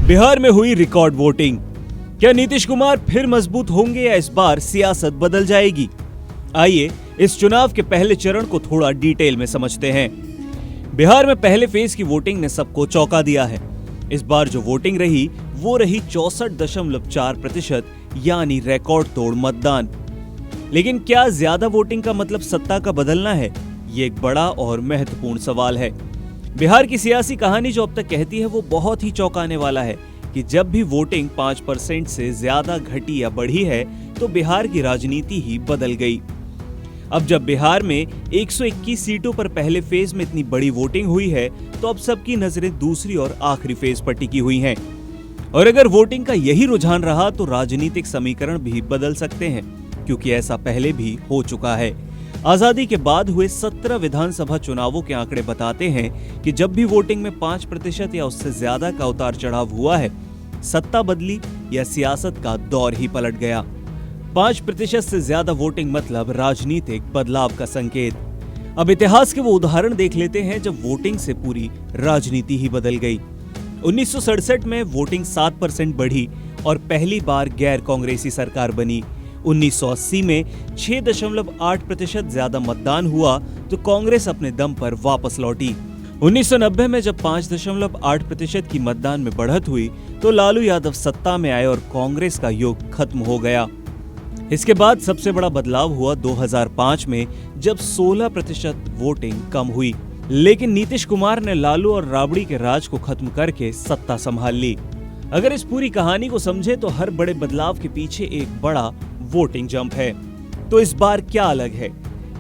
बिहार में हुई record voting. क्या नीतीश कुमार फिर मजबूत होंगे या इस बार सियासत बदल जाएगी? आइए इस चुनाव के पहले चरण को थोड़ा डिटेल में समझते हैं। बिहार में पहले फेज की वोटिंग ने सबको चौंका दिया है। इस बार जो वोटिंग रही वो रही 64.4%, यानी रिकॉर्ड तोड़ मतदान। लेकिन क्या ज्यादा वोटिंग का मतलब सत्ता का बदलना है? ये एक बड़ा और महत्वपूर्ण सवाल है। बिहार की सियासी कहानी जो अब तक कहती है वो बहुत ही चौंकाने वाला है कि जब भी वोटिंग 5% से ज्यादा घटी या बढ़ी है तो बिहार की राजनीति ही बदल गई। अब जब बिहार में 121 सीटों पर पहले फेज में इतनी बड़ी वोटिंग हुई है तो अब सबकी नजरें दूसरी और आखिरी फेज पर टिकी हुई हैं। और अगर वोटिंग का यही रुझान रहा तो राजनीतिक समीकरण भी बदल सकते हैं, क्योंकि ऐसा पहले भी हो चुका है। आजादी के बाद हुए 17 विधानसभा चुनावों के आंकड़े बताते हैं कि जब भी वोटिंग में 5% या उससे ज्यादा का उतार चढ़ाव हुआ है, सत्ता बदली या सियासत का दौर ही पलट गया। 5% से ज्यादा वोटिंग मतलब राजनीतिक बदलाव का संकेत। अब इतिहास के वो उदाहरण देख लेते हैं जब वोटिंग से पूरी राजनीति ही बदल गई। 1967 में वोटिंग 7% बढ़ी और पहली बार गैर कांग्रेसी सरकार बनी। 1980 में 6.8% ज्यादा मतदान हुआ तो कांग्रेस अपने दम पर वापस लौटी। 1990 में जब 5.8% की मतदान में बढ़त हुई तो लालू यादव सत्ता में आए और कांग्रेस का युग खत्म हो गया। इसके बाद सबसे बड़ा बदलाव हुआ 2005 में जब 16% वोटिंग कम हुई। लेकिन नीतीश कुमार ने लालू और राबड़ी के राज को खत्म करके सत्ता संभाल ली। अगर इस पूरी कहानी को समझे तो हर बड़े बदलाव के पीछे एक बड़ा वोटिंग जंप है। तो इस बार क्या अलग है?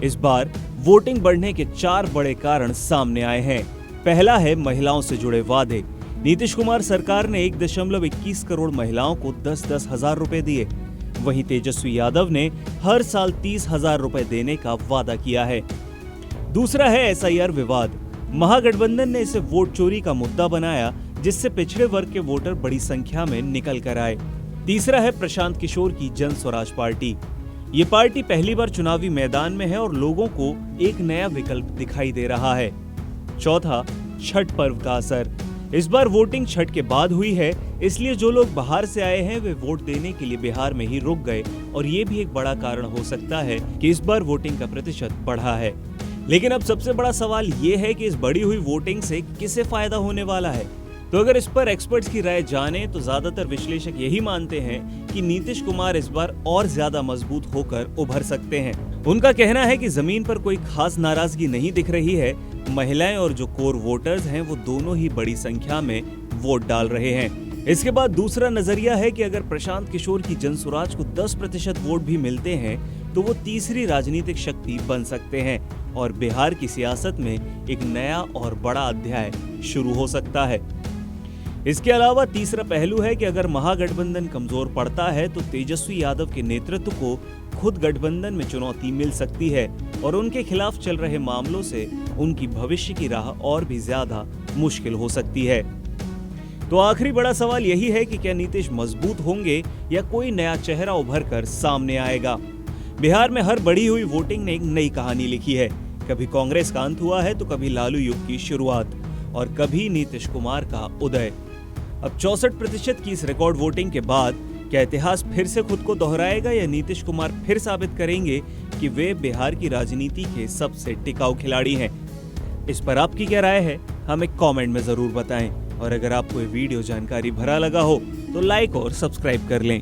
इस बार वोटिंग बढ़ने के 4 बड़े कारण सामने आए हैं। पहला है महिलाओं से जुड़े वादे। नीतीश कुमार सरकार ने 1.21 करोड़ महिलाओं को 10-10 हजार रुपए दिए। वहीं तेजस्वी यादव ने हर साल 30,000 रुपए देने का वादा किया है। दूसरा है SIR विवाद। महागठबंधन ने इसे वोट चोरी का मुद्दा बनाया, जिससे पिछड़े वर्ग के वोटर बड़ी संख्या में निकल कर आए। तीसरा है प्रशांत किशोर की जन स्वराज पार्टी। ये पार्टी पहली बार चुनावी मैदान में है और लोगों को एक नया विकल्प दिखाई दे रहा है। चौथा, छठ पर्व का असर। इस बार वोटिंग छठ के बाद हुई है, इसलिए जो लोग बाहर से आए हैं वे वोट देने के लिए बिहार में ही रुक गए और ये भी एक बड़ा कारण हो सकता है कि इस बार वोटिंग का प्रतिशत बढ़ा है। लेकिन अब सबसे बड़ा सवाल ये है कि इस बढ़ी हुई वोटिंग से किसे फायदा होने वाला है? तो अगर इस पर एक्सपर्ट्स की राय जाने तो ज्यादातर विश्लेषक यही मानते हैं कि नीतीश कुमार इस बार और ज्यादा मजबूत होकर उभर सकते हैं। उनका कहना है कि जमीन पर कोई खास नाराजगी नहीं दिख रही है। महिलाएं और जो कोर वोटर्स हैं वो दोनों ही बड़ी संख्या में वोट डाल रहे हैं। इसके बाद दूसरा नजरिया है कि अगर प्रशांत किशोर की जनसुराज को 10% वोट भी मिलते हैं तो वो तीसरी राजनीतिक शक्ति बन सकते हैं और बिहार की सियासत में एक नया और बड़ा अध्याय शुरू हो सकता है। इसके अलावा तीसरा पहलू है कि अगर महागठबंधन कमजोर पड़ता है तो तेजस्वी यादव के नेतृत्व को खुद गठबंधन में चुनौती मिल सकती है और उनके खिलाफ चल रहे मामलों से उनकी भविष्य की राह और भी ज्यादा मुश्किल हो सकती है। तो आखिरी बड़ा सवाल यही है कि क्या नीतीश मजबूत होंगे या कोई नया चेहरा उभर कर सामने आएगा? बिहार में हर बढ़ी हुई वोटिंग ने एक नई कहानी लिखी है। कभी कांग्रेस का अंत हुआ है तो कभी लालू युग की शुरुआत और कभी नीतीश कुमार का उदय। अब 64% की इस रिकॉर्ड वोटिंग के बाद क्या इतिहास फिर से खुद को दोहराएगा या नीतीश कुमार फिर साबित करेंगे कि वे बिहार की राजनीति के सबसे टिकाऊ खिलाड़ी हैं? इस पर आपकी क्या राय है? हमें कमेंट में जरूर बताएं और अगर आपको ये वीडियो जानकारी भरा लगा हो तो लाइक और सब्सक्राइब कर लें।